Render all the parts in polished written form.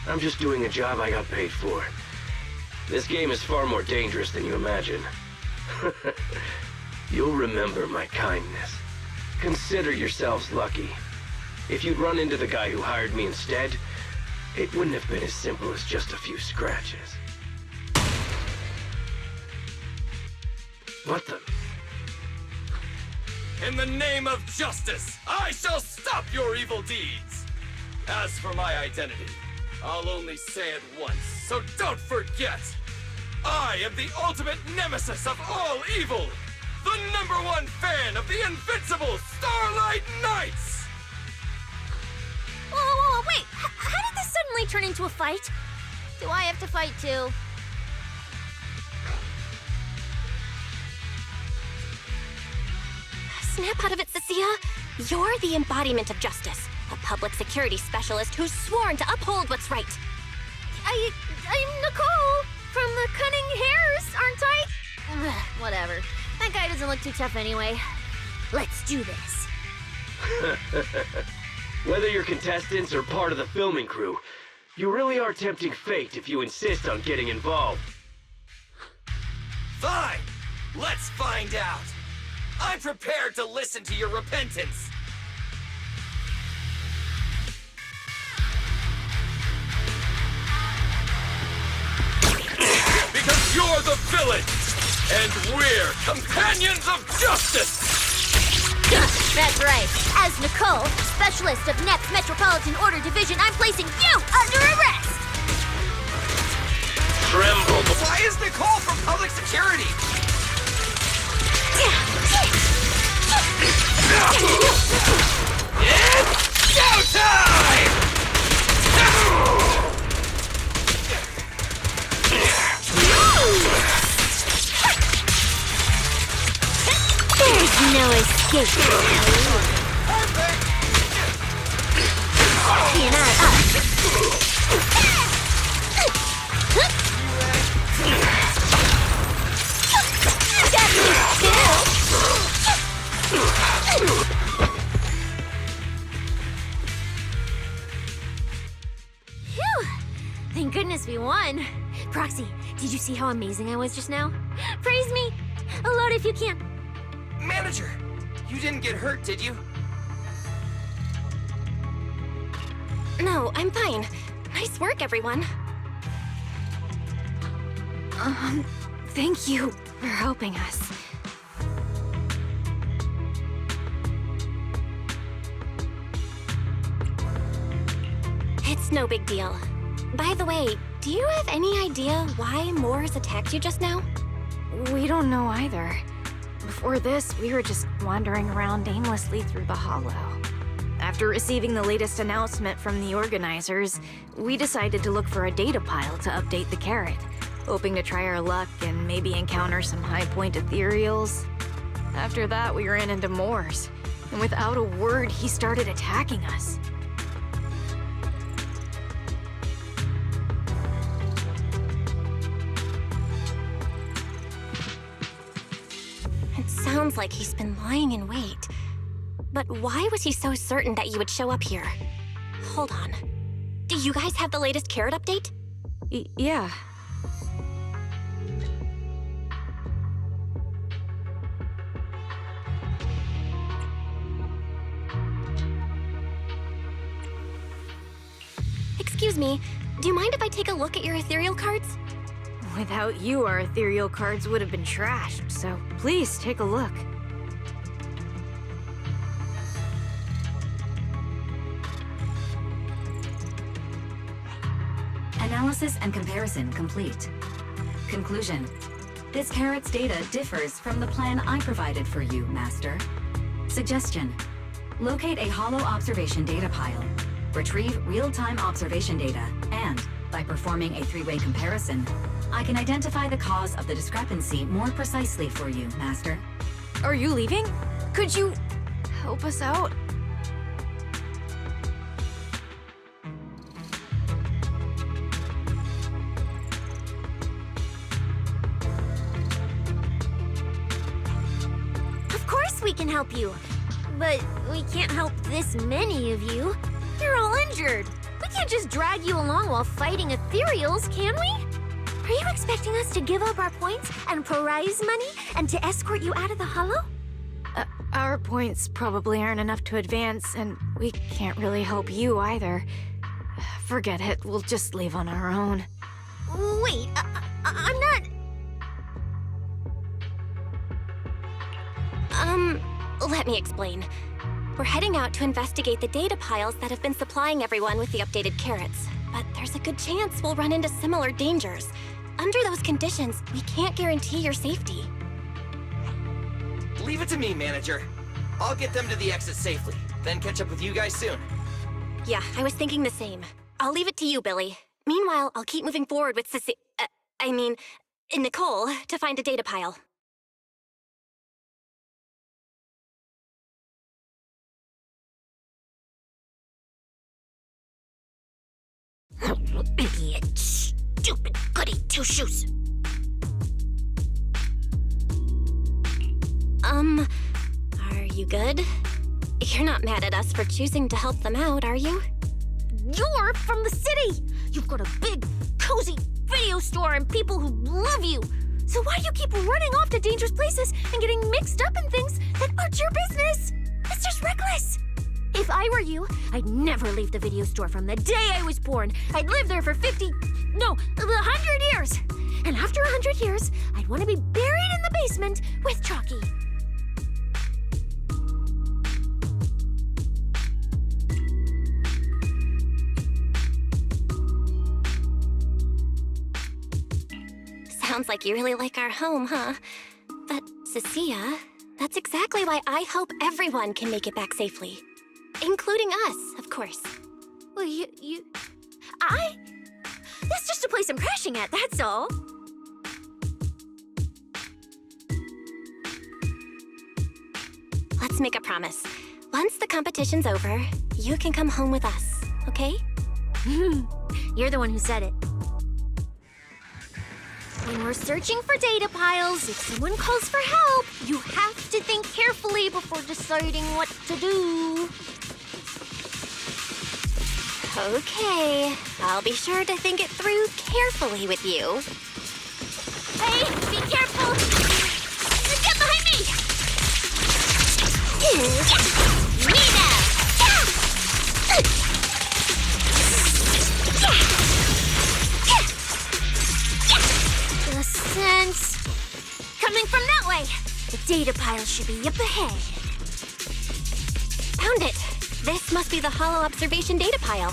I'm just doing a job I got paid for. This game is far more dangerous than you imagine. You'll remember my kindness. Consider yourselves lucky. If you'd run into the guy who hired me instead, it wouldn't have been as simple as just a few scratches. What the? In the name of justice, I shall stop your evil deeds! As for my identity, I'll only say it once, so don't forget! I am the ultimate nemesis of all evil! The #1 fan of the invincible Starlight Knights! Whoa, wait! How did this suddenly turn into a fight? Do I have to fight too? Snap out of it, Cecilia! You're the embodiment of justice. A public security specialist who's sworn to uphold what's right. I'm Nicole from the Cunning Hairs, aren't I? Ugh, whatever. That guy doesn't look too tough anyway. Let's do this. Whether you're contestants or part of the filming crew, you really are tempting fate if you insist on getting involved. Fine! Let's find out! I'm prepared to listen to your repentance! Because you're the villain! And we're companions of justice! That's right. As Nicole, specialist of Next Metropolitan Order Division, I'm placing you under arrest! Tremble! Why is Nicole from public security? It's showtime! There's no escape. Perfect! He and I got me too. Phew! Thank goodness we won. Proxy, did you see how amazing I was just now? Praise me! Aloud if you can. Manager, you didn't get hurt, did you? No, I'm fine. Nice work, everyone. Thank you for helping us. It's no big deal. By the way, do you have any idea why Moores attacked you just now? We don't know either. Before this, we were just wandering around aimlessly through the hollow. After receiving the latest announcement from the organizers, we decided to look for a data pile to update the carrot, hoping to try our luck and maybe encounter some high-point ethereals. After that, we ran into Moores, and without a word, he started attacking us. Sounds like he's been lying in wait. But why was he so certain that you would show up here? Hold on. Do you guys have the latest carrot update? Yeah. Excuse me, do you mind if I take a look at your ethereal cards? Without you, our ethereal cards would have been trashed, so please take a look. Analysis and comparison complete. Conclusion. This carrot's data differs from the plan I provided for you, Master. Suggestion. Locate a hollow observation data pile. Retrieve real-time observation data, and, by performing a three-way comparison, I can identify the cause of the discrepancy more precisely for you, Master. Are you leaving? Could you help us out? Of course we can help you. But we can't help this many of you. You're all injured. We can't just drag you along while fighting ethereals, can we? Are you expecting us to give up our points and prize money and to escort you out of the hollow? Our points probably aren't enough to advance, and we can't really help you either. Forget it, we'll just leave on our own. Wait, I'm not... Let me explain. We're heading out to investigate the data piles that have been supplying everyone with the updated carrots. But there's a good chance we'll run into similar dangers. Under those conditions, we can't guarantee your safety. Leave it to me, manager. I'll get them to the exit safely, then catch up with you guys soon. Yeah, I was thinking the same. I'll leave it to you, Billy. Meanwhile, I'll keep moving forward with Nicole, to find a data pile. Idiot. Stupid goody two-shoes. Are you good? You're not mad at us for choosing to help them out, are you? You're from the city! You've got a big, cozy video store and people who love you! So why do you keep running off to dangerous places and getting mixed up in things that aren't your business? It's just reckless! If I were you, I'd never leave the video store from the day I was born. I'd live there for 100 years. And after 100 years, I'd want to be buried in the basement with Chalky. Sounds like you really like our home, huh? But, Cecilia, that's exactly why I hope everyone can make it back safely. Including us, of course. Well, That's just a place I'm crashing at, that's all. Let's make a promise. Once the competition's over, you can come home with us, okay? You're the one who said it. When we're searching for data piles, if someone calls for help, you have to think carefully before deciding what to do. Okay, I'll be sure to think it through carefully with you. Hey, be careful! Get behind me! The sense coming from that way. The data pile should be up ahead. Found it. This must be the hollow observation data pile.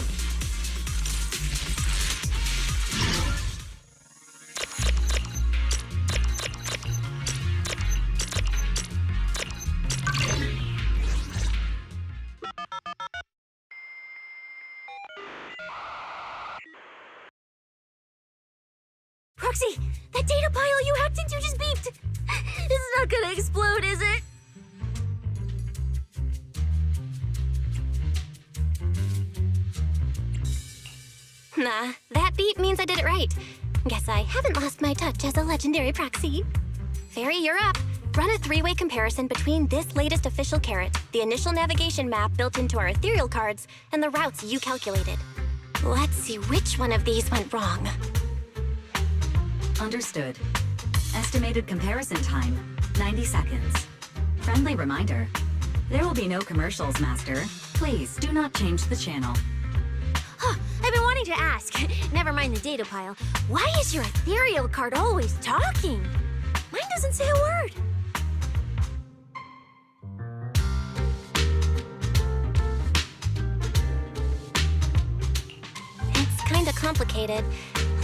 Proxy, that data pile you hacked into just beeped. It's not gonna explode, is it? Nah, that beep means I did it right. Guess I haven't lost my touch as a legendary proxy. Fairy, you're up. Run a three-way comparison between this latest official carrot, the initial navigation map built into our ethereal cards, and the routes you calculated. Let's see which one of these went wrong. Understood. Estimated comparison time, 90 seconds. Friendly reminder, there will be no commercials, Master. Please do not change the channel. Huh, I've been wanting to ask, never mind the data pile, why is your ethereal card always talking? Mine doesn't say a word. It's kinda complicated.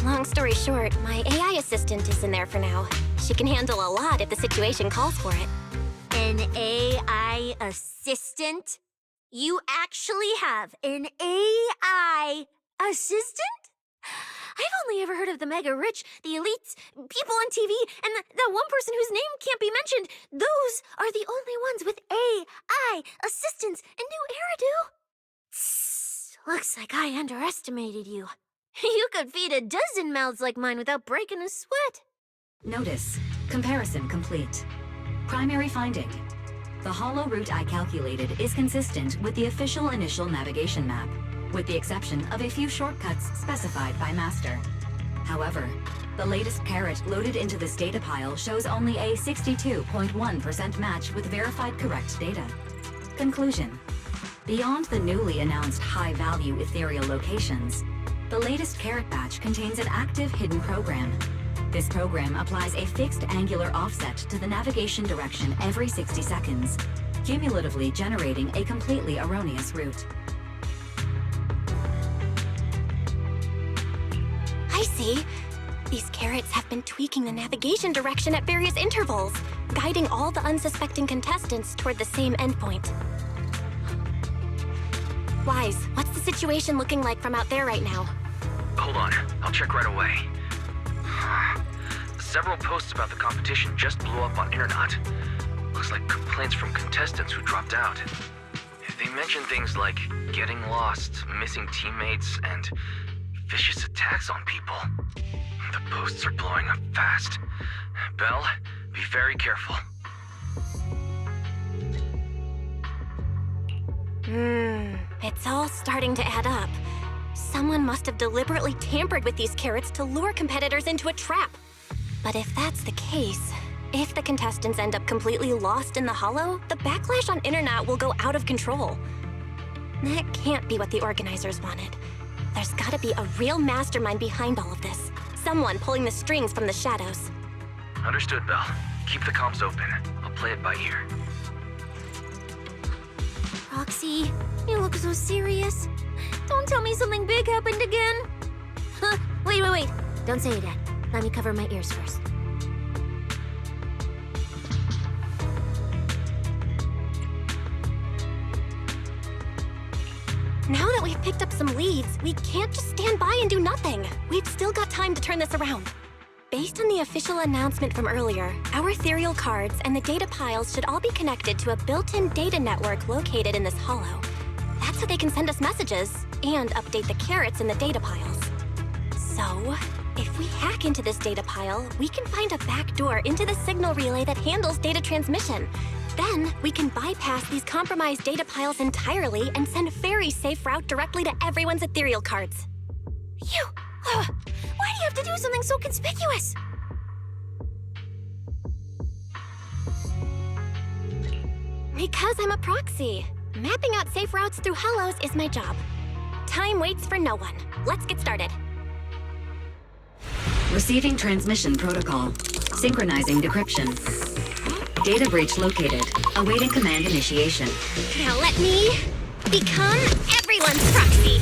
Long story short, my AI assistant is in there for now. She can handle a lot if the situation calls for it. An AI assistant? You actually have an AI assistant? I've only ever heard of the mega rich, the elites, people on TV, and that one person whose name can't be mentioned. Those are the only ones with AI assistants and new Eridu. Tss, looks like I underestimated you. You could feed a dozen mouths like mine without breaking a sweat. Notice, comparison complete. Primary finding. The hollow route I calculated is consistent with the official initial navigation map. with the exception of a few shortcuts specified by Master. However, the latest carrot loaded into this data pile shows only a 62.1% match with verified correct data. Conclusion. Beyond the newly announced high-value ethereal locations, the latest carrot batch contains an active hidden program. This program applies a fixed angular offset to the navigation direction every 60 seconds, cumulatively generating a completely erroneous route. I see. These carrots have been tweaking the navigation direction at various intervals, guiding all the unsuspecting contestants toward the same endpoint. Wise, what's the situation looking like from out there right now? Hold on, I'll check right away. Several posts about the competition just blew up on Internet. Looks like complaints from contestants who dropped out. They mention things like getting lost, missing teammates, and vicious attacks on people. The posts are blowing up fast. Belle, be very careful. It's all starting to add up. Someone must have deliberately tampered with these carrots to lure competitors into a trap. But if that's the case, if the contestants end up completely lost in the hollow, the backlash on Internet will go out of control. That can't be what the organizers wanted. There's gotta be a real mastermind behind all of this. Someone pulling the strings from the shadows. Understood, Belle. Keep the comms open. I'll play it by ear. Roxy, you look so serious. Don't tell me something big happened again. Huh, wait. Don't say it yet. Let me cover my ears first. Now that we've picked up some leads, we can't just stand by and do nothing. We've still got time to turn this around. Based on the official announcement from earlier, our ethereal cards and the data piles should all be connected to a built-in data network located in this hollow. That's how they can send us messages and update the carrots in the data piles. So, if we hack into this data pile, we can find a back door into the signal relay that handles data transmission. Then, we can bypass these compromised data piles entirely and send a very safe route directly to everyone's ethereal cards. Why do you have to do something so conspicuous? Because I'm a proxy. Mapping out safe routes through hollows is my job. Time waits for no one. Let's get started. Receiving transmission protocol. Synchronizing decryption. Data breach located. Awaiting command initiation. Now let me become everyone's proxy.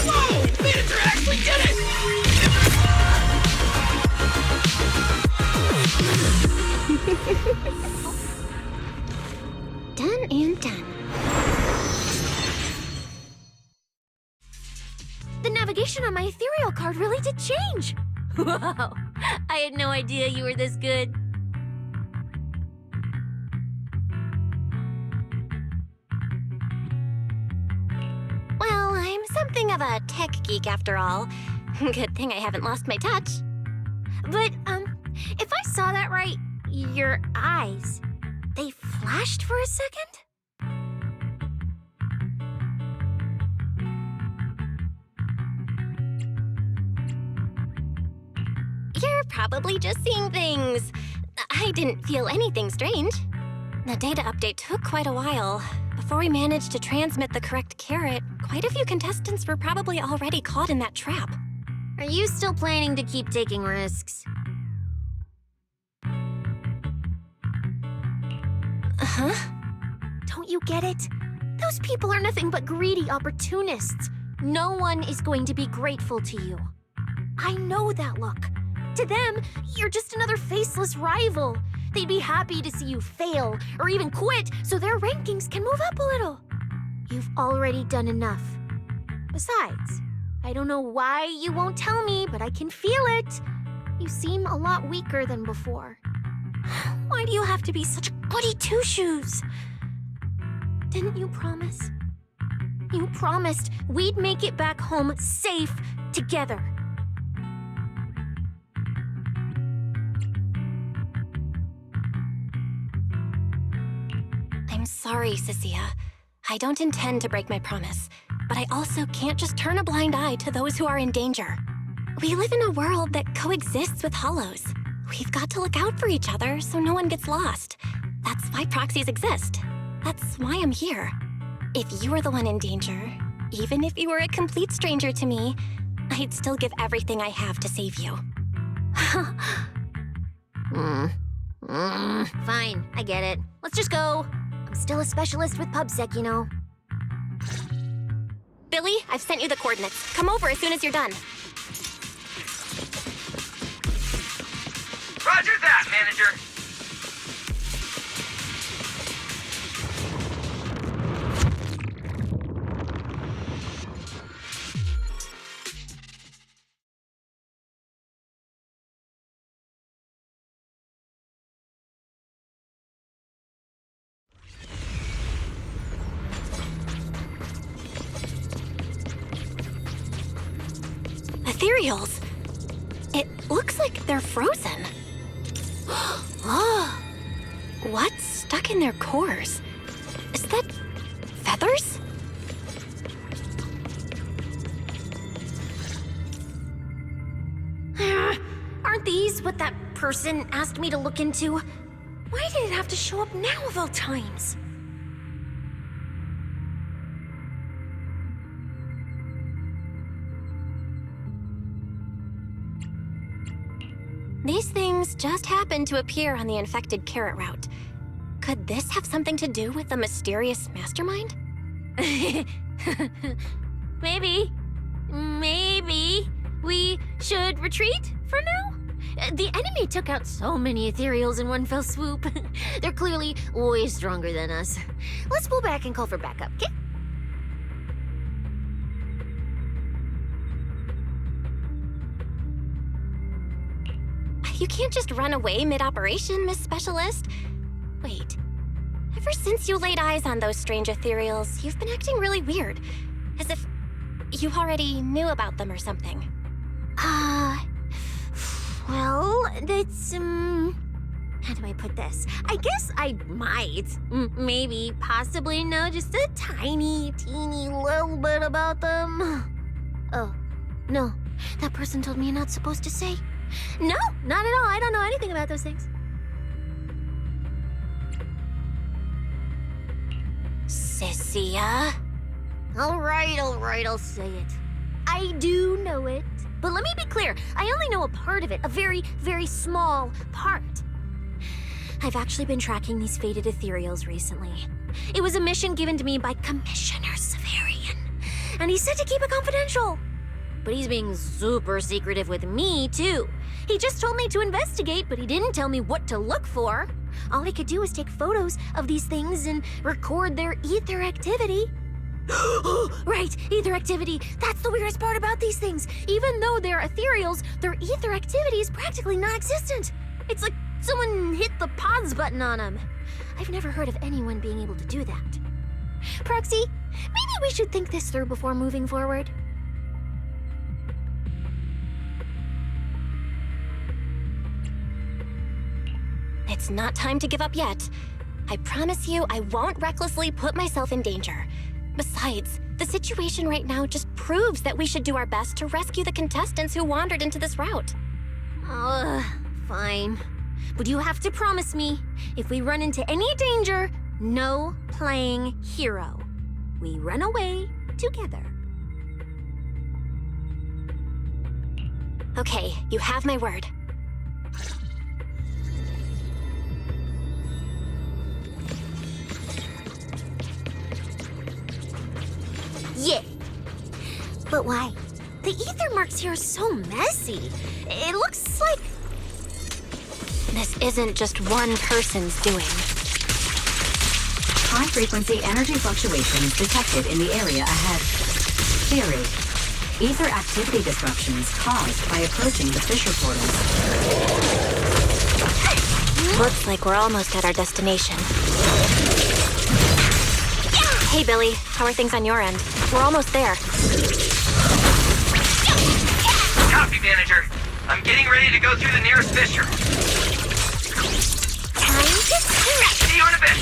Whoa! Manager actually did it! Done and done. The navigation on my ethereal card really did change. Whoa! I had no idea you were this good. Well, I'm something of a tech geek after all. Good thing I haven't lost my touch. But, if I saw that right, your eyes, they flashed for a second? You're probably just seeing things. I didn't feel anything strange. The data update took quite a while. Before we managed to transmit the correct carrot, quite a few contestants were probably already caught in that trap. Are you still planning to keep taking risks? Huh? Don't you get it? Those people are nothing but greedy opportunists. No one is going to be grateful to you. I know that look. To them, you're just another faceless rival. They'd be happy to see you fail or even quit so their rankings can move up a little. You've already done enough. Besides, I don't know why you won't tell me, but I can feel it. You seem a lot weaker than before. Why do you have to be such a goody two-shoes? Didn't you promise? You promised we'd make it back home safe together. sorry, Cecilia. I don't intend to break my promise, but I also can't just turn a blind eye to those who are in danger. We live in a world that coexists with hollows. We've got to look out for each other so no one gets lost. That's why proxies exist. That's why I'm here. If you were the one in danger, even if you were a complete stranger to me, I'd still give everything I have to save you. Fine, I get it. Let's just go. I'm still a specialist with PubSec, you know. Billy, I've sent you the coordinates. Come over as soon as you're done. Roger that, manager. Ethereals. It looks like they're frozen. Oh, what's stuck in their cores? Is that feathers? Aren't these what that person asked me to look into? Why did it have to show up now of all times? These things just happened to appear on the infected carrot route. Could this have something to do with the mysterious mastermind? Maybe. Maybe we should retreat for now? The enemy took out so many ethereals in one fell swoop. They're clearly way stronger than us. Let's pull back and call for backup, okay? You can't just run away mid-operation, Miss Specialist. Wait. Ever since you laid eyes on those strange ethereals, you've been acting really weird. As if you already knew about them or something. Well, that's, how do I put this? I guess I might, maybe, possibly know just a tiny, teeny little bit about them. Oh, no. That person told me you're not supposed to say. No, not at all. I don't know anything about those things. Cecilia? All right, I'll say it. I do know it. But let me be clear, I only know a part of it, a very, very small part. I've actually been tracking these faded ethereals recently. It was a mission given to me by Commissioner Severian, and he said to keep it confidential. But he's being super secretive with me, too. He just told me to investigate, but he didn't tell me what to look for. All he could do was take photos of these things and record their ether activity. Right, ether activity. That's the weirdest part about these things. Even though they're ethereals, their ether activity is practically non-existent. It's like someone hit the pause button on them. I've never heard of anyone being able to do that. Proxy, maybe we should think this through before moving forward. It's not time to give up yet. I promise you I won't recklessly put myself in danger. Besides, the situation right now just proves that we should do our best to rescue the contestants who wandered into this route. Fine. But you have to promise me, if we run into any danger, no playing hero. We run away together. Okay, you have my word. Yeah. But why? The ether marks here are so messy. It looks like... This isn't just one person's doing. High-frequency energy fluctuations detected in the area ahead. Theory: ether activity disruptions caused by approaching the fissure portals. Looks like we're almost at our destination. Hey, Billy. How are things on your end? We're almost there. Copy, manager. I'm getting ready to go through the nearest fissure. Time to See you in a bit.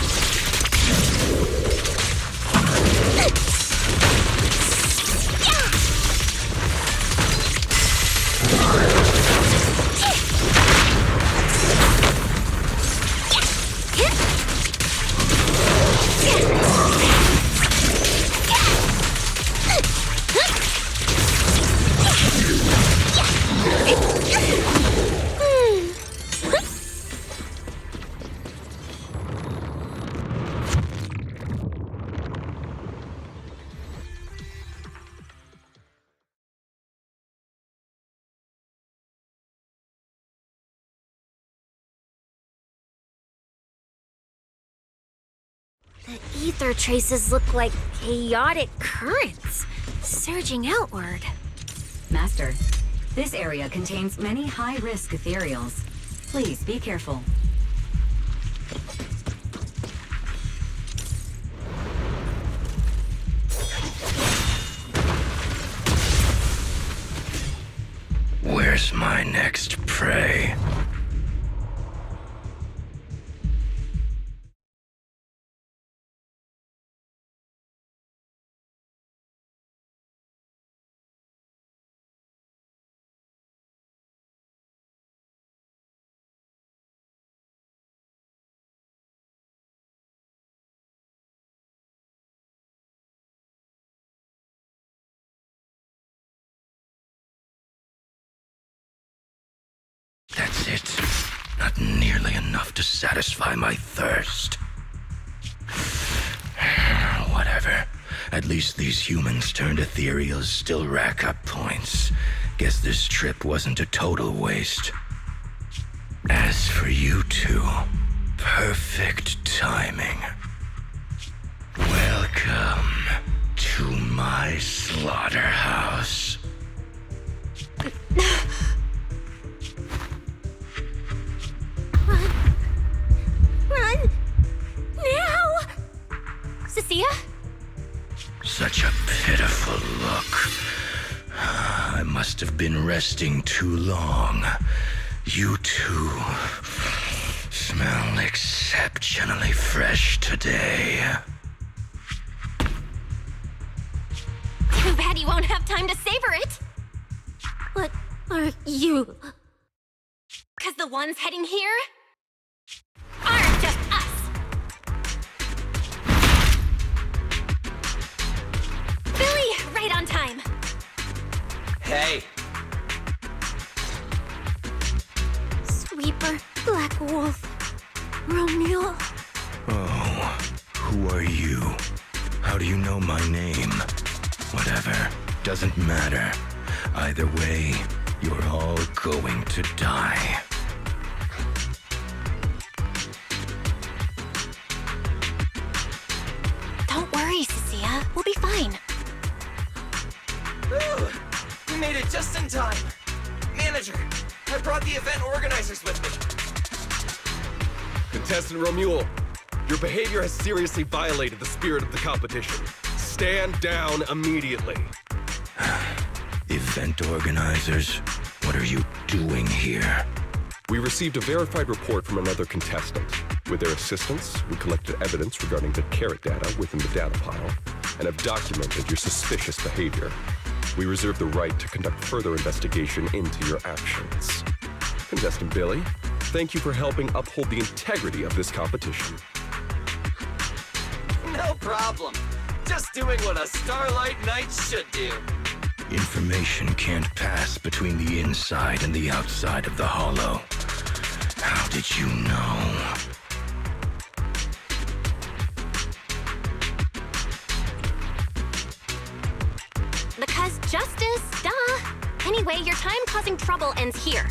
ether traces look like chaotic currents, surging outward. Master, this area contains many high-risk ethereals. Please be careful. Where's my next prey? That's it. Not nearly enough to satisfy my thirst. Whatever. At least these humans turned ethereals still rack up points. Guess this trip wasn't a total waste. As for you two, perfect timing. Welcome to my slaughterhouse. Run! Now! Cecilia? Such a pitiful look. I must have been resting too long. You two smell exceptionally fresh today. Too bad you won't have time to savor it. What are you? Because the ones heading here aren't just us. Billy, right on time. Hey, Sweeper, Black Wolf, Romeo. Oh, who are you? How do you know my name? Whatever, doesn't matter. Either way, you're all going to die. Don't worry, Cecilia. We'll be fine. Ooh, we made it just in time. Manager, I brought the event organizers with me. Contestant Romuald, your behavior has seriously violated the spirit of the competition. Stand down immediately. Event organizers, what are you doing here? We received a verified report from another contestant. With their assistance, we collected evidence regarding the carrot data within the data pile and have documented your suspicious behavior. We reserve the right to conduct further investigation into your actions. Contestant Billy, thank you for helping uphold the integrity of this competition. No problem. Just doing what a Starlight Knight should do. Information can't pass between the inside and the outside of the hollow. How did you know? Because justice, duh. Anyway, your time causing trouble ends here.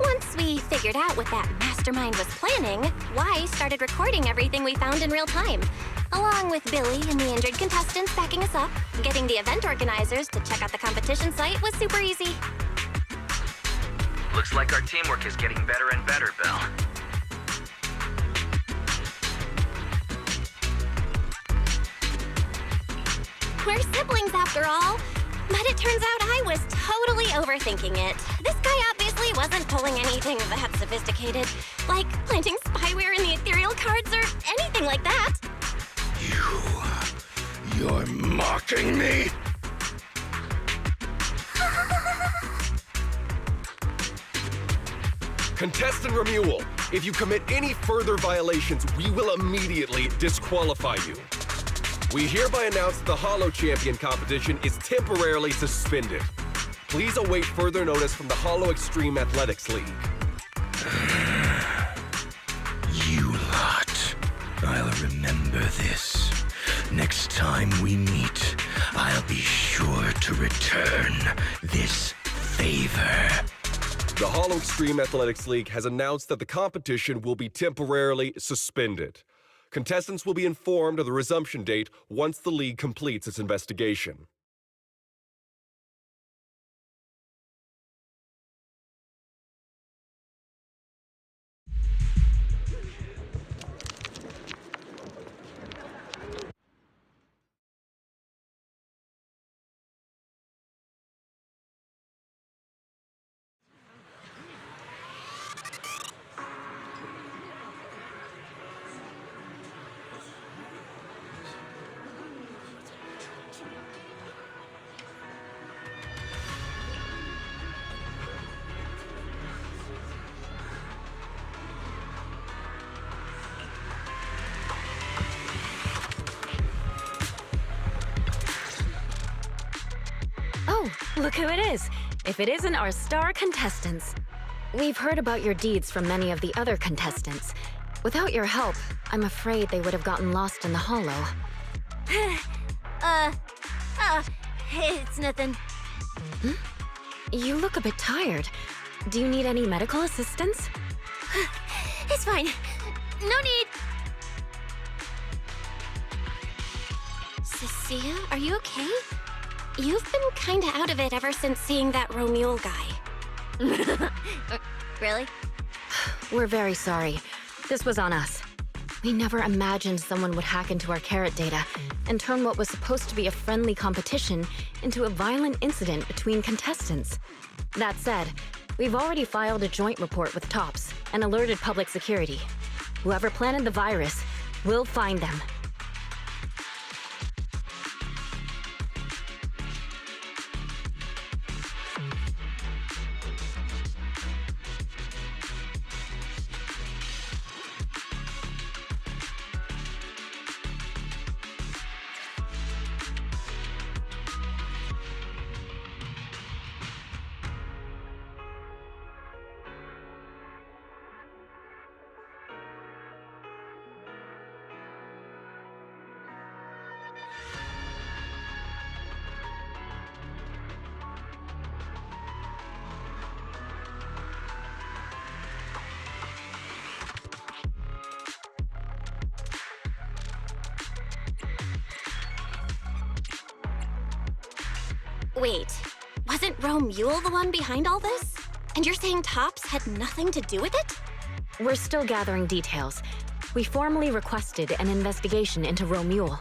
Once we figured out what that mastermind was planning, Weiss started recording everything we found in real time. Along with Billy and the injured contestants backing us up, getting the event organizers to check out the competition site was super easy. Looks like our teamwork is getting better and better, Belle. We're siblings after all. But it turns out I was totally overthinking it. This guy obviously wasn't pulling anything that sophisticated, like planting spyware in the ethereal cards or anything like that. You're mocking me? Contestant Romuald, if you commit any further violations, we will immediately disqualify you. We hereby announce the Hollow Champion competition is temporarily suspended. Please await further notice from the Hollow Extreme Athletics League. You lot. I'll remember this. Next time we meet, I'll be sure to return this favor. The Hollow Extreme Athletics League has announced that the competition will be temporarily suspended. Contestants will be informed of the resumption date once the League completes its investigation. Oh, look who it is. If it isn't our star contestants. We've heard about your deeds from many of the other contestants. Without your help, I'm afraid they would have gotten lost in the hollow. It's nothing. You look a bit tired. Do you need any medical assistance? It's fine. No need. Cecilia, are you okay? You've been kinda out of it ever since seeing that Romule guy. Really? We're very sorry. This was on us. We never imagined someone would hack into our carrot data and turn what was supposed to be a friendly competition into a violent incident between contestants. That said, we've already filed a joint report with TOPS and alerted public security. Whoever planted the virus, we'll find them. Wait, wasn't Romule the one behind all this? And you're saying TOPS had nothing to do with it? We're still gathering details. We formally requested an investigation into Romule.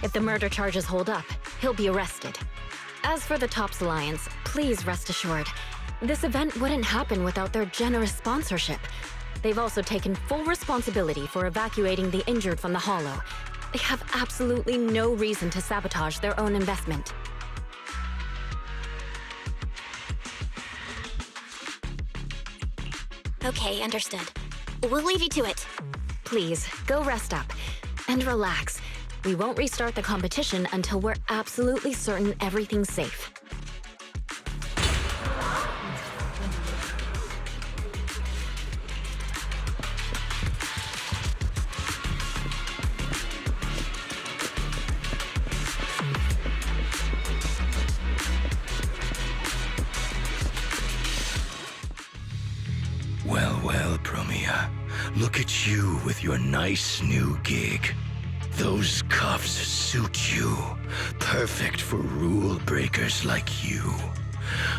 If the murder charges hold up, he'll be arrested. As for the TOPS Alliance, please rest assured, this event wouldn't happen without their generous sponsorship. They've also taken full responsibility for evacuating the injured from the Hollow. They have absolutely no reason to sabotage their own investment. Okay, understood. We'll leave you to it. Please, go rest up. And relax. We won't restart the competition until we're absolutely certain everything's safe. Well, Promia. Look at you with your nice new gig. Those cuffs suit you. Perfect for rule breakers like you.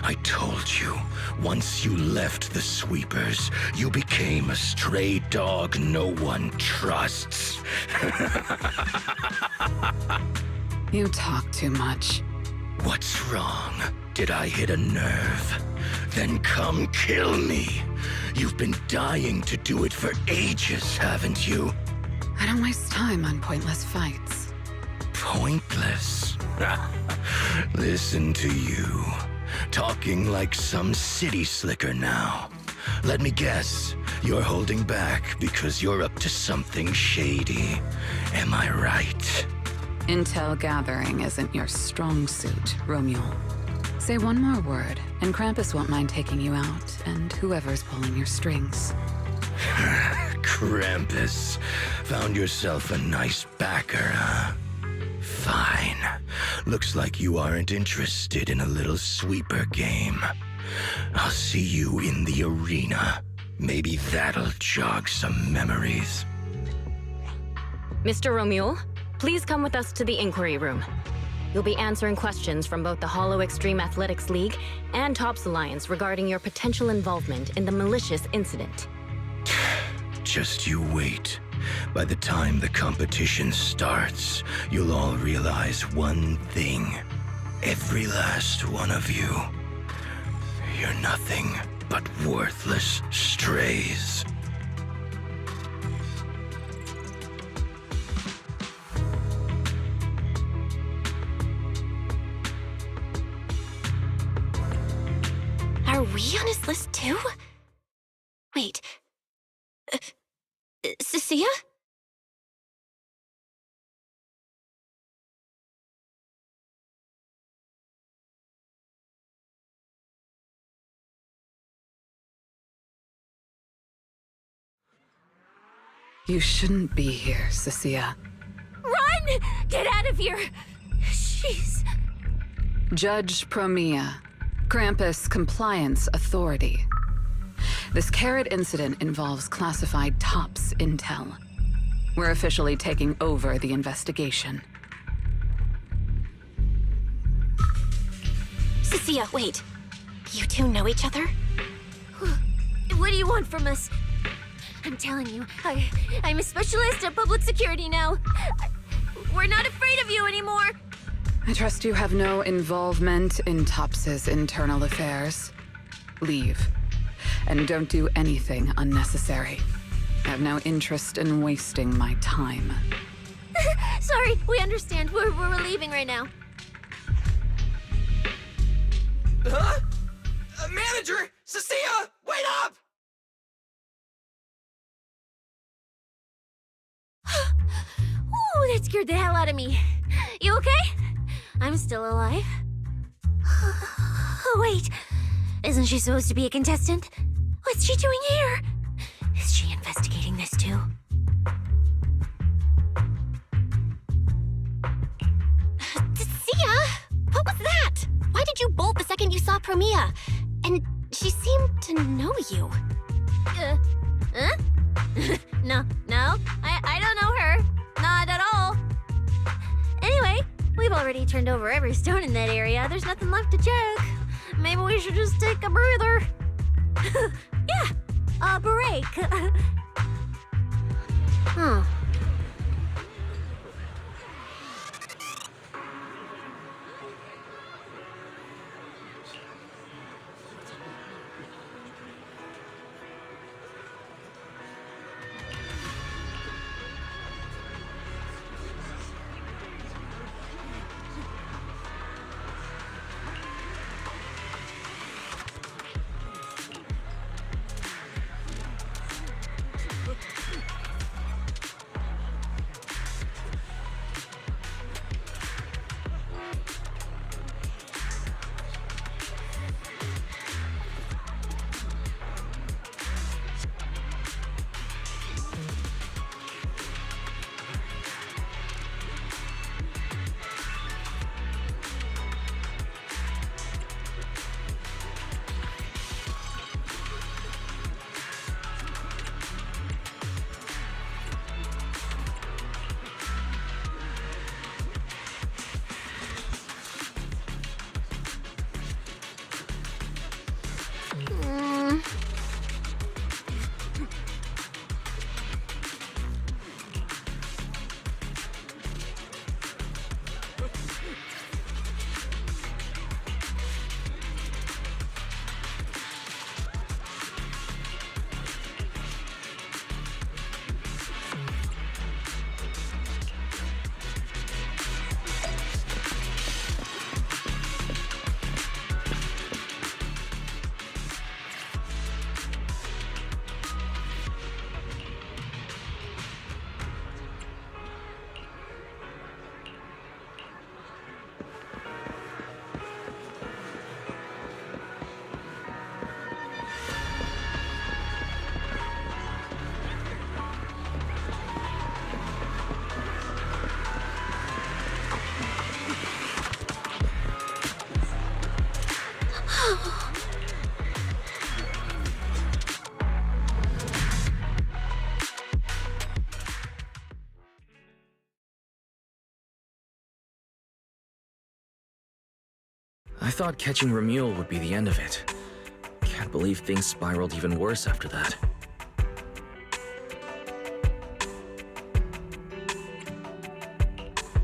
I told you, once you left the sweepers, you became a stray dog no one trusts. You talk too much. What's wrong? Did I hit a nerve? Then come kill me. You've been dying to do it for ages, haven't you? I don't waste time on pointless fights. Pointless? Listen to you. Talking like some city slicker now. Let me guess, you're holding back because you're up to something shady. Am I right? Intel gathering isn't your strong suit, Romule. Say one more word, and Krampus won't mind taking you out, and whoever's pulling your strings. Krampus. Found yourself a nice backer, huh? Fine. Looks like you aren't interested in a little sweeper game. I'll see you in the arena. Maybe that'll jog some memories. Mr. Romule, please come with us to the inquiry room. You'll be answering questions from both the Hollow Extreme Athletics League and Tops Alliance regarding your potential involvement in the malicious incident. Just you wait. By the time the competition starts, you'll all realize one thing. Every last one of you. You're nothing but worthless strays. Are we on his list too? Wait. Cecilia? You shouldn't be here, Cecilia. Run! Get out of here! She's... Judge Promia, Krampus Compliance Authority. This carrot incident involves classified TOPS intel. We're officially taking over the investigation. Cecilia, wait. You two know each other? What do you want from us? I'm telling you, I'm a specialist at public security now. We're not afraid of you anymore. I trust you have no involvement in TOPS's internal affairs. Leave. And don't do anything unnecessary. I have no interest in wasting my time. Sorry, we understand. We're leaving right now. Huh? Manager! Cecilia! Wait up! Ooh, that scared the hell out of me. You okay? I'm still alive. Oh, wait. Isn't she supposed to be a contestant? What's she doing here? Is she investigating this too? Cecilia? What was that? Why did you bolt the second you saw Promia? And she seemed to know you. Huh? No, I don't know her. Not at all. Anyway, we've already turned over every stone in that area. There's nothing left to check. Maybe we should just take a breather. Yeah, a break. I thought catching Remuel would be the end of it. Can't believe things spiraled even worse after that.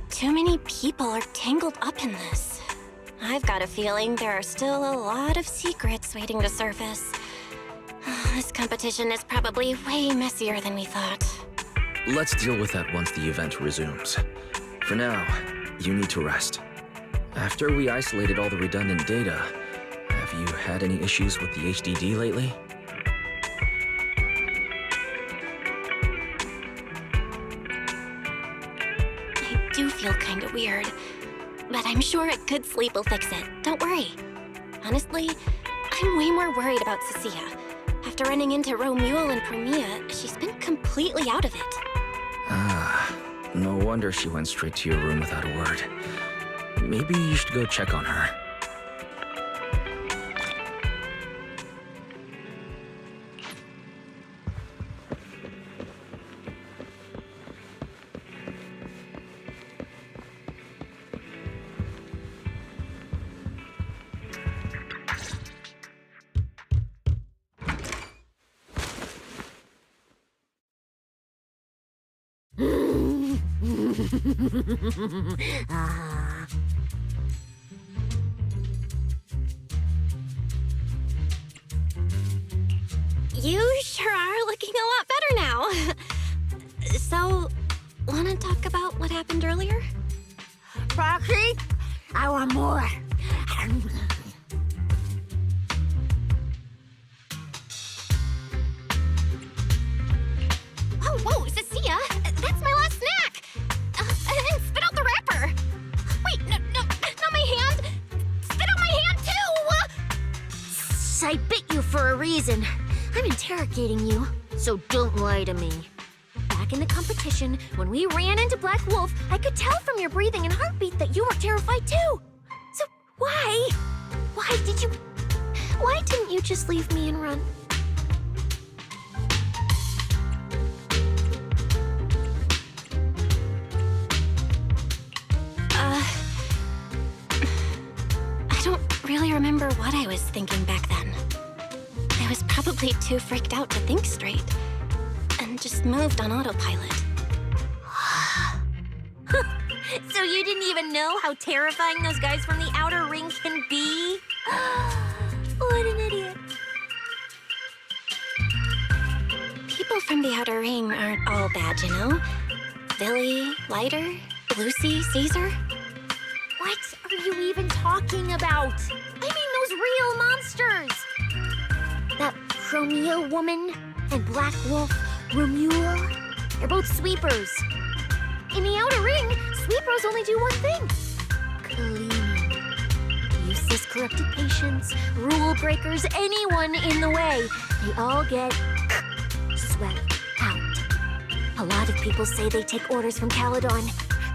Too many people are tangled up in this. I've got a feeling there are still a lot of secrets waiting to surface. This competition is probably way messier than we thought. Let's deal with that once the event resumes. For now, you need to rest. After we isolated all the redundant data, have you had any issues with the HDD lately? I do feel kinda weird, but I'm sure a good sleep will fix it. Don't worry. Honestly, I'm way more worried about Cecilia. After running into Romuel and Premia, she's been completely out of it. Ah, no wonder she went straight to your room without a word. Maybe you should go check on her. You sure are looking a lot better now. So, wanna talk about what happened earlier? Proxy, I want more. Whoa, Cecilia! That's my last snack! And spit out the wrapper! Wait, no, not my hand! Spit out my hand, too! I bit you for a reason. I'm interrogating you, so don't lie to me. Back in the competition, when we ran into Black Wolf, I could tell from your breathing and heartbeat that you were terrified too. So why? Why didn't you just leave me and run? I don't really remember what I was thinking back then. I was probably too freaked out to think straight, and just moved on autopilot. So you didn't even know how terrifying those guys from the outer ring can be? What an idiot. People from the Outer Ring aren't all bad, you know? Billy, Lighter, Lucy, Caesar. What are you even talking about? I mean those real monsters! That Chromia woman and Black Wolf, Romuel, they're both sweepers. In the Outer Ring, sweepers only do one thing. Cleaning. Useless corrupted patients, rule breakers, anyone in the way. They all get swept out. A lot of people say they take orders from Caledon,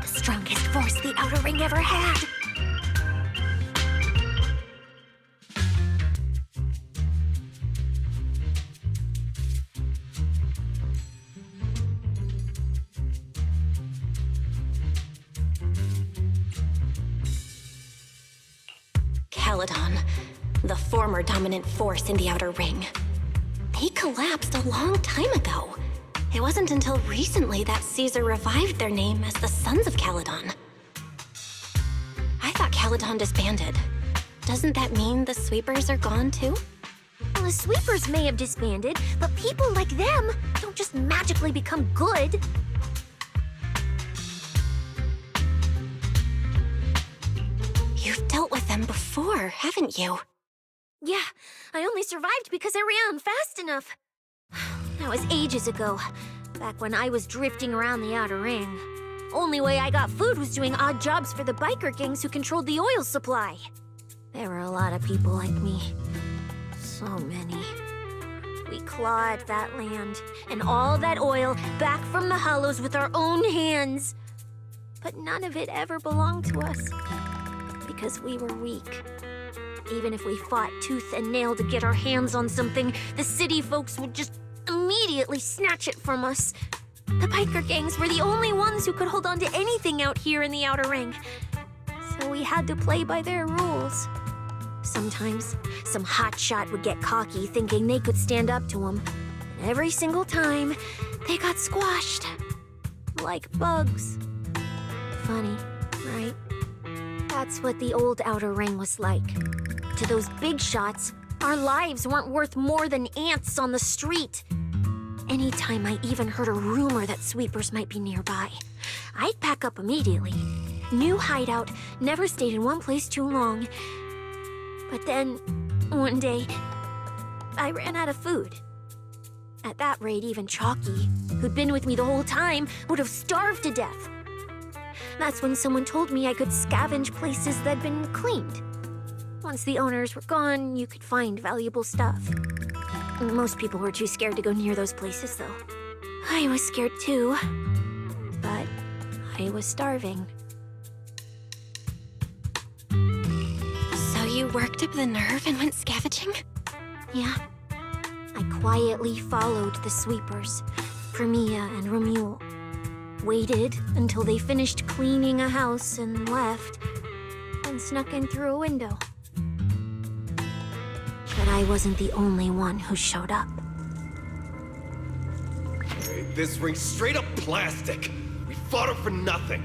the strongest force the Outer Ring ever had. Caledon, the former dominant force in the Outer Ring. They collapsed a long time ago. It wasn't until recently that Caesar revived their name as the Sons of Caledon. I thought Caledon disbanded. Doesn't that mean the sweepers are gone too? Well, the sweepers may have disbanded, but people like them don't just magically become good. You've dealt with them before, haven't you? Yeah, I only survived because I ran fast enough. That was ages ago, back when I was drifting around the Outer Ring. Only way I got food was doing odd jobs for the biker gangs who controlled the oil supply. There were a lot of people like me. So many. We clawed that land and all that oil back from the hollows with our own hands. But none of it ever belonged to us. Because we were weak. Even if we fought tooth and nail to get our hands on something, the city folks would just immediately snatch it from us. The biker gangs were the only ones who could hold on to anything out here in the Outer Ring. So we had to play by their rules. Sometimes, some hotshot would get cocky thinking they could stand up to him. And every single time, they got squashed. Like bugs. Funny, right? That's what the old Outer Ring was like. To those big shots, our lives weren't worth more than ants on the street. Anytime I even heard a rumor that sweepers might be nearby, I'd pack up immediately. New hideout, never stayed in one place too long. But then, one day, I ran out of food. At that rate, even Chalky, who'd been with me the whole time, would have starved to death. That's when someone told me I could scavenge places that'd been cleaned. Once the owners were gone, you could find valuable stuff. Most people were too scared to go near those places, though. I was scared too, but I was starving. So you worked up the nerve and went scavenging? Yeah. I quietly followed the sweepers, Premia and Romuald. Waited until they finished cleaning a house and left, and snuck in through a window. But I wasn't the only one who showed up. Hey, this ring's straight up plastic. We fought her for nothing.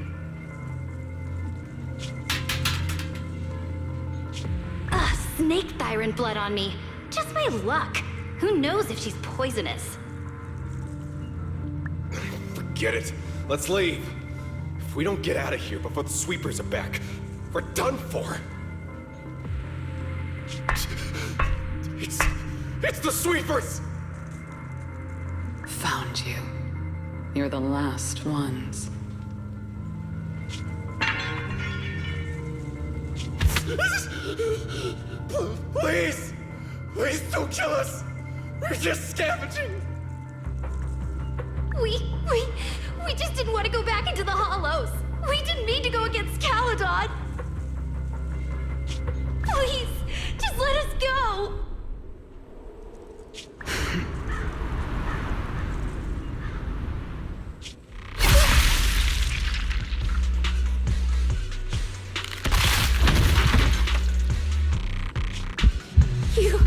Ugh, snake thyron blood on me. Just my luck. Who knows if she's poisonous? Forget it. Let's leave. If we don't get out of here before the sweepers are back, we're done for. It's the sweepers! Found you. You're the last ones. Please! Please don't kill us! We're just scavenging! We just didn't want to go back into the hollows. We didn't mean to go against Caledon. Please, just let us go. You...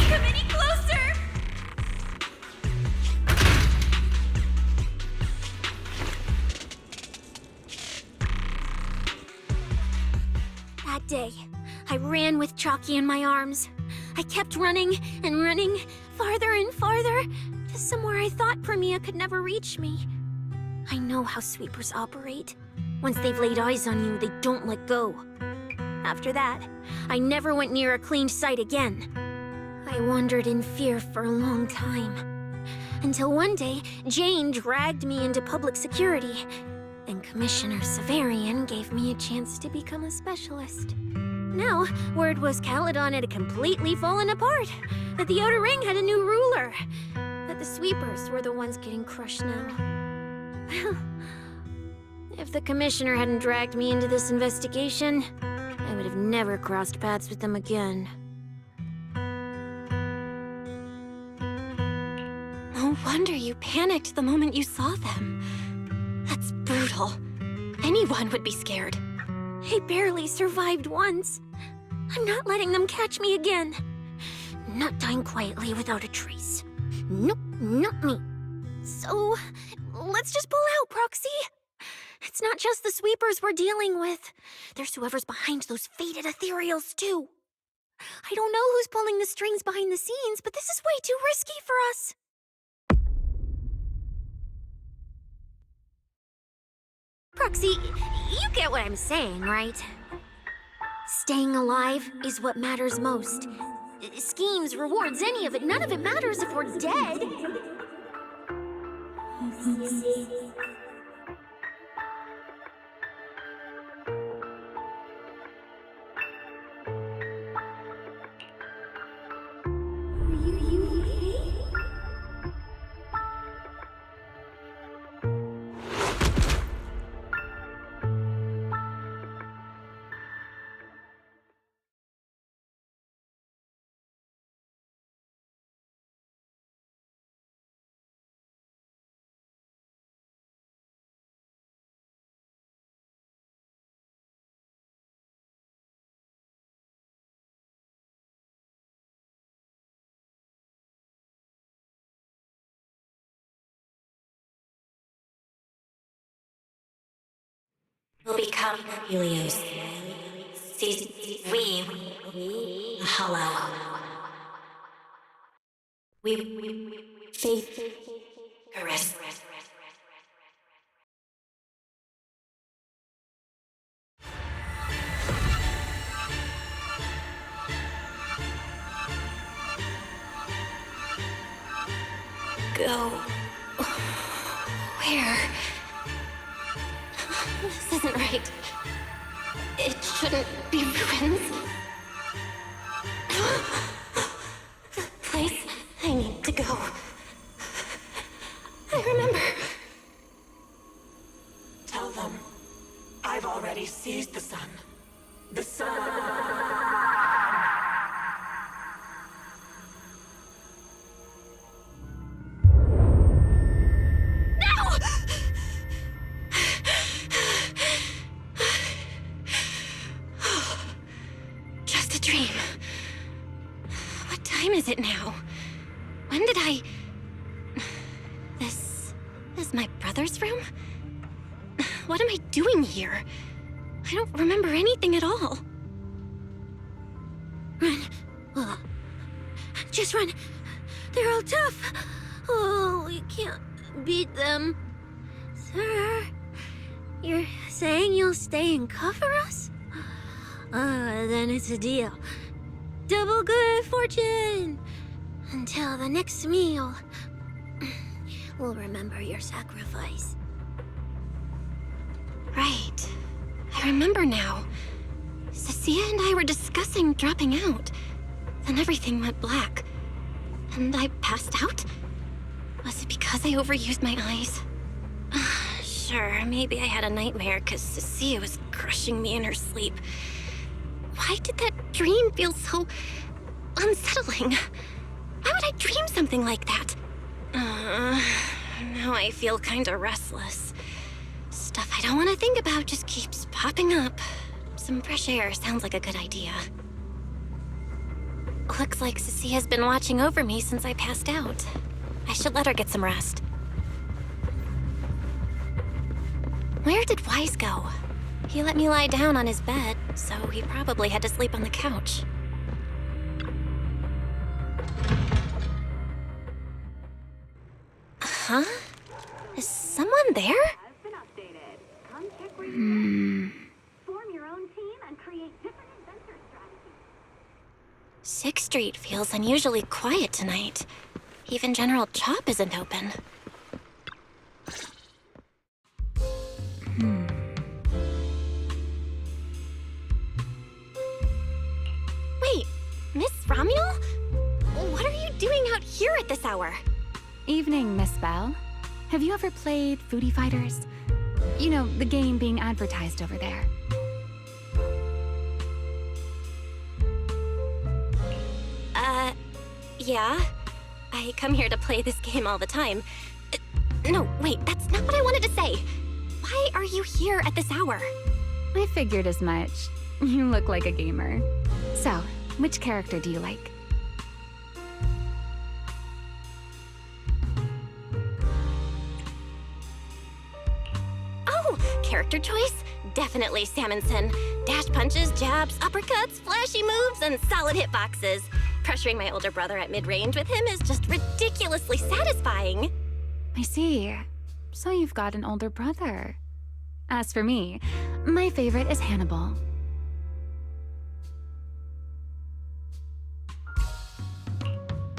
Come any closer. That day, I ran with Chalky in my arms. I kept running and running, farther and farther, to somewhere I thought Premia could never reach me. I know how sweepers operate. Once they've laid eyes on you, they don't let go. After that, I never went near a cleaned site again. I wandered in fear for a long time. Until one day, Jane dragged me into public security, and Commissioner Severian gave me a chance to become a specialist. Now, word was Caledon had completely fallen apart, that the Outer Ring had a new ruler, that the sweepers were the ones getting crushed now. Well, if the Commissioner hadn't dragged me into this investigation, I would have never crossed paths with them again. No wonder you panicked the moment you saw them. That's brutal. Anyone would be scared. I barely survived once. I'm not letting them catch me again. Not dying quietly without a trace. Nope, not me. So, let's just pull out, Proxy. It's not just the sweepers we're dealing with. There's whoever's behind those faded ethereals, too. I don't know who's pulling the strings behind the scenes, but this is way too risky for us. Proxy, you get what I'm saying, right? Staying alive is what matters most. Schemes, rewards, any of it, none of it matters if we're dead. will become Helios. We, the Hollow. We faith, caress. Go. Where? This isn't right. It shouldn't be ruins. The place I need to go. I remember. Tell them I've already seized the sun. The sun. Just a dream. What time is it now? When did I... This is my brother's room? What am I doing here? I don't remember anything at all. Run. Just run. They're all tough. Oh, we can't beat them. Sir, you're saying you'll stay and cover us? Then it's a deal. Double good fortune! Until the next meal. We'll remember your sacrifice. Right. I remember now. Cecilia and I were discussing dropping out. Then everything went black. And I passed out? Was it because I overused my eyes? Sure, maybe I had a nightmare because Cecilia was crushing me in her sleep. Why did that dream feel so unsettling? Why would I dream something like that? Now I feel kinda restless. Stuff I don't want to think about just keeps popping up. Some fresh air sounds like a good idea. Looks like Cecilia's been watching over me since I passed out. I should let her get some rest. Where did Wise go? He let me lie down on his bed, so he probably had to sleep on the couch. Huh? Is someone there? Form your own team and create different adventure strategies. 6th Street feels unusually quiet tonight. Even General Chop isn't open. Wait, Miss Romuel? What are you doing out here at this hour? Evening, Miss Bell. Have you ever played Foodie Fighters? You know, the game being advertised over there. Yeah. I come here to play this game all the time. No, wait, that's not what I wanted to say. Why are you here at this hour? I figured as much. You look like a gamer. So, which character do you like? Oh, character choice? Definitely Salmonson. Dash punches, jabs, uppercuts, flashy moves, and solid hitboxes. Pressuring my older brother at mid-range with him is just ridiculously satisfying. I see. So you've got an older brother. As for me, my favorite is Hannibal.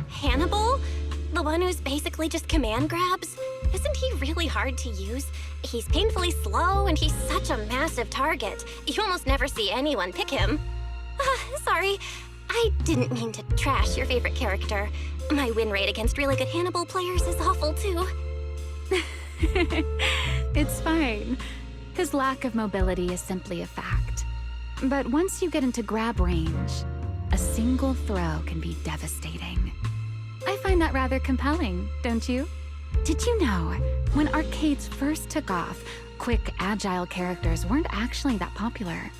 Hannibal? The one who's basically just command grabs? Isn't he really hard to use? He's painfully slow and he's such a massive target. You almost never see anyone pick him. Sorry. I didn't mean to trash your favorite character. My win rate against really good Hannibal players is awful too. It's fine. His lack of mobility is simply a fact. But once you get into grab range, a single throw can be devastating. I find that rather compelling, don't you? Did you know, when arcades first took off, quick, agile characters weren't actually that popular?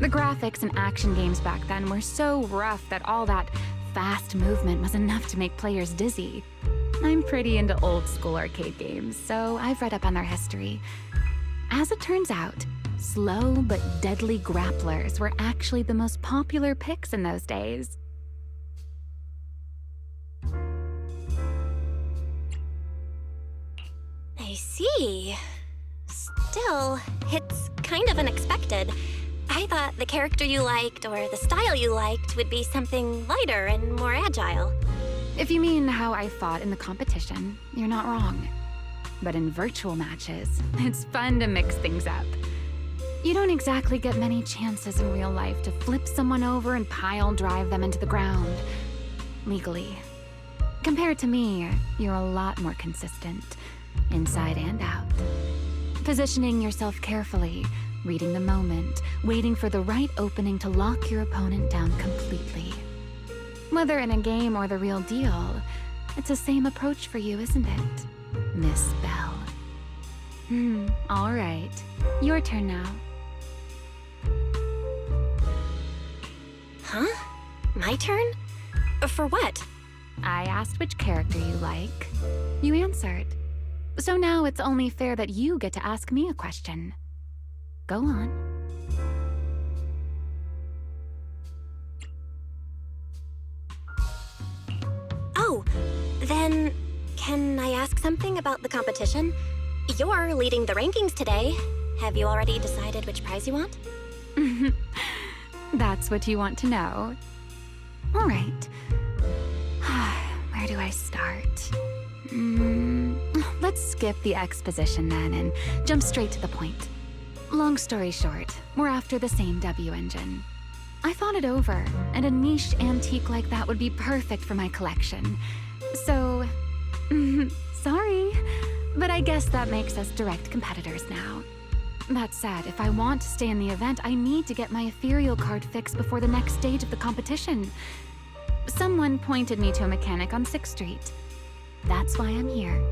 The graphics in action games back then were so rough that all that fast movement was enough to make players dizzy. I'm pretty into old school arcade games, so I've read up on their history. As it turns out, Slow but deadly grapplers were actually the most popular picks in those days. I see. Still, it's kind of unexpected. I thought the character you liked or the style you liked would be something lighter and more agile. If you mean how I fought in the competition, you're not wrong. But in virtual matches, it's fun to mix things up. You don't exactly get many chances in real life to flip someone over and pile drive them into the ground. Legally. Compared to me, you're a lot more consistent, inside and out. Positioning yourself carefully, reading the moment, waiting for the right opening to lock your opponent down completely. Whether in a game or the real deal, it's the same approach for you, isn't it, Miss Bell? All right. Your turn now. Huh? My turn? For what? I asked which character you like. You answered. So now it's only fair that you get to ask me a question. Go on. Oh, then can I ask something about the competition? You're leading the rankings today. Have you already decided which prize you want? That's what you want to know. All right. Where do I start? Let's skip the exposition then and jump straight to the point. Long story short, we're after the same W engine. I thought it over, and a niche antique like that would be perfect for my collection. So, sorry, but I guess that makes us direct competitors now. That said, if I want to stay in the event, I need to get my ethereal card fixed before the next stage of the competition. Someone pointed me to a mechanic on 6th Street. That's why I'm here.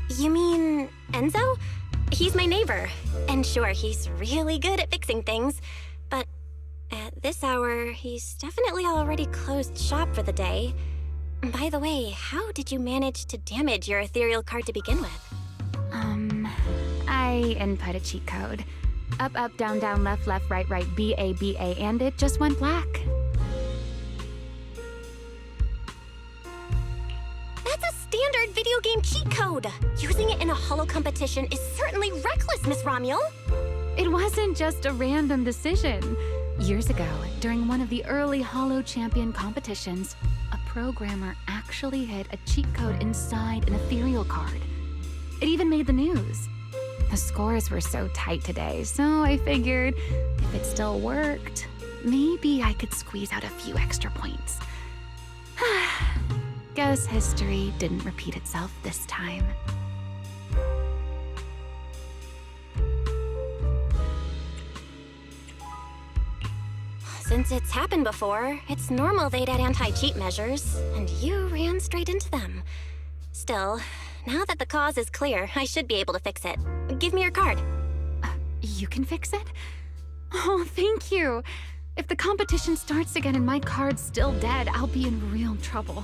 You mean Enzo? He's my neighbor. And sure, he's really good at fixing things. But at this hour, he's definitely already closed shop for the day. By the way, how did you manage to damage your ethereal card to begin with? I input a cheat code. Up, up, down, down, left, left, right, right, B-A, B-A, and it just went black. That's a standard video game cheat code. Using it in a holo competition is certainly reckless, Miss Romuel. It wasn't just a random decision. Years ago, during one of the early Holo Champion competitions, a programmer actually hid a cheat code inside an ethereal card. It even made the news. The scores were so tight today, so I figured if it still worked, maybe I could squeeze out a few extra points. Guess history didn't repeat itself this time. Since it's happened before, it's normal they'd add anti-cheat measures, and you ran straight into them. Still, now that the cause is clear, I should be able to fix it. Give me your card. You can fix it? Oh, thank you. If the competition starts again and my card's still dead, I'll be in real trouble.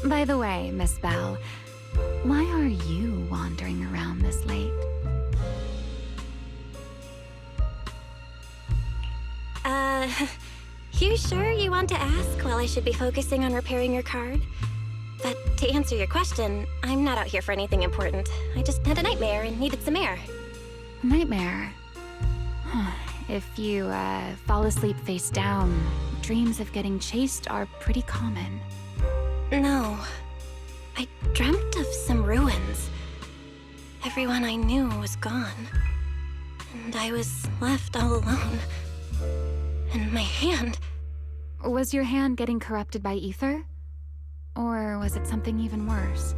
By the way, Miss Bell, why are you wandering around this late? You sure you want to ask while I should be focusing on repairing your card? But to answer your question, I'm not out here for anything important. I just had a nightmare and needed some air. Nightmare? If you, fall asleep face down, dreams of getting chased are pretty common. No. I dreamt of some ruins. Everyone I knew was gone. And I was left all alone. And my hand... Was your hand getting corrupted by ether? Or was it something even worse?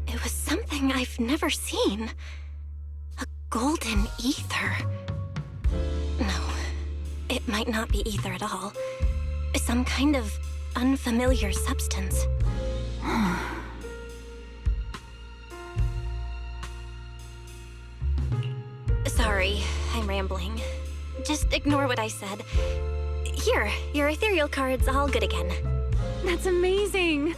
It was something I've never seen. A golden ether. No, it might not be ether at all. Some kind of unfamiliar substance. Sorry, I I'm rambling. Just ignore what I said. Here, your ethereal card's all good again. That's amazing!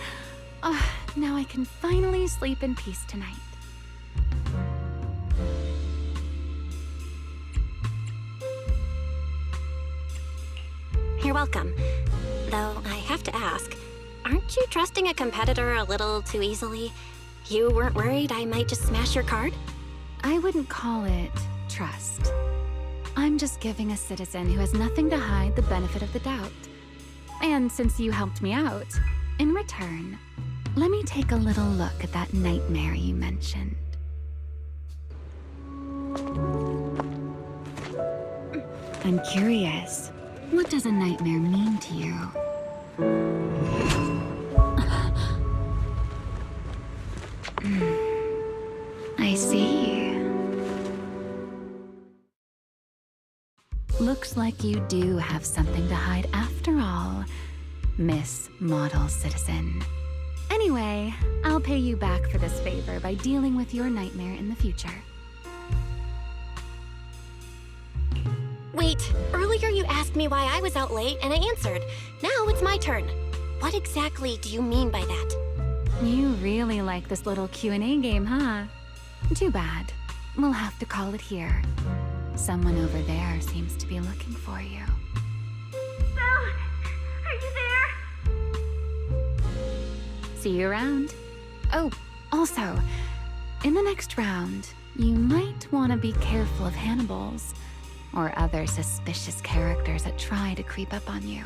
Now I can finally sleep in peace tonight. You're welcome. Though I have to ask, aren't you trusting a competitor a little too easily? You weren't worried I might just smash your card? I wouldn't call it trust. I'm just giving a citizen who has nothing to hide the benefit of the doubt. And since you helped me out, in return, let me take a little look at that nightmare you mentioned. I'm curious, what does a nightmare mean to you? I see. Looks like you do have something to hide after all, Miss Model Citizen. Anyway, I'll pay you back for this favor by dealing with your nightmare in the future. Wait, earlier you asked me why I was out late and I answered. Now it's my turn. What exactly do you mean by that? You really like this little Q&A game, huh? Too bad. We'll have to call it here. Someone over there seems to be looking for you. Belle, are you there? See you around. Oh, also, in the next round, you might want to be careful of Hannibals or other suspicious characters that try to creep up on you.